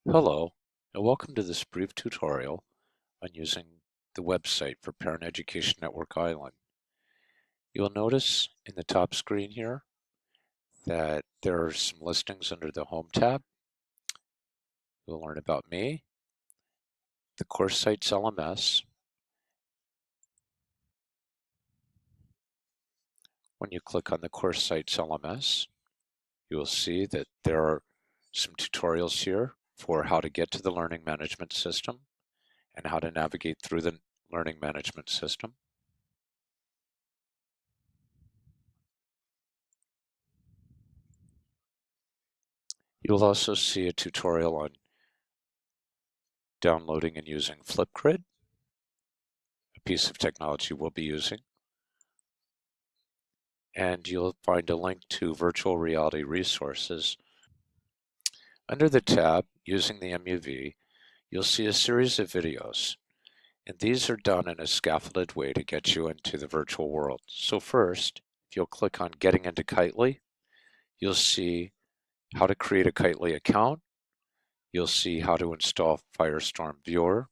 Hello, and welcome to this brief tutorial on using the website for Parent Education Network Island. You'll notice in the top screen here that there are some listings under the Home tab. You'll learn about me, the course site's LMS. When you click on the course site's LMS, you will see that there are some tutorials here for how to get to the learning management system and how to navigate through the learning management system. You'll also see a tutorial on downloading and using Flipgrid, a piece of technology we'll be using. And you'll find a link to virtual reality resources. Under the tab, using the MUV, you'll see a series of videos. And these are done in a scaffolded way to get you into the virtual world. So first, if you'll click on Getting into Kitely, you'll see how to create a Kitely account. You'll see how to install Firestorm Viewer.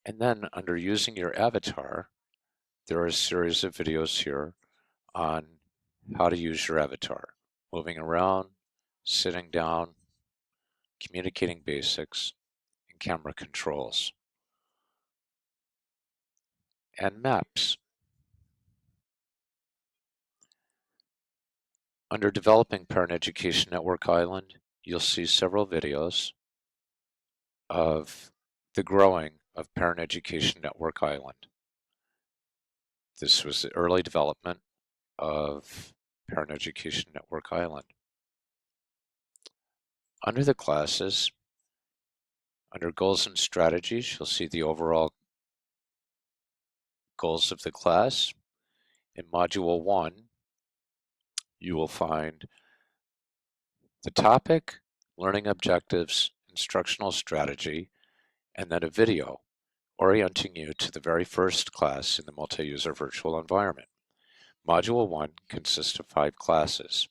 And then under Using Your Avatar, there are a series of videos here on how to use your avatar, moving around, sitting down, communicating basics, and camera controls, and maps. Under Developing Parent Education Network Island, you'll see several videos of the growing of Parent Education Network Island. This was the early development of Parent Education Network Island. Under the classes, under Goals and Strategies, you'll see the overall goals of the class. In Module 1, you will find the topic, learning objectives, instructional strategy, and then a video orienting you to the very first class in the multi-user virtual environment. Module 1 consists of 5 classes.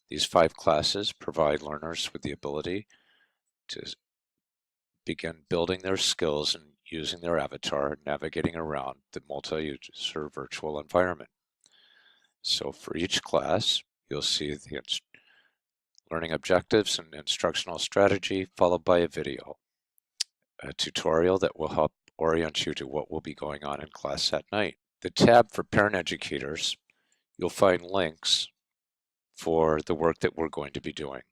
These 5 classes provide learners with the ability to begin building their skills and using their avatar, navigating around the multi-user virtual environment. So for each class, you'll see the learning objectives and instructional strategy, followed by a video, a tutorial that will help orient you to what will be going on in class that night. The tab for parent educators, you'll find links for the work that we're going to be doing.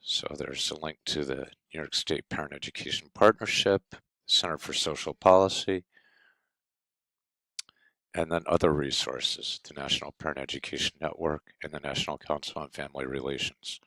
So there's a link to the New York State Parent Education Partnership, Center for Social Policy, and then other resources, the National Parent Education Network and the National Council on Family Relations.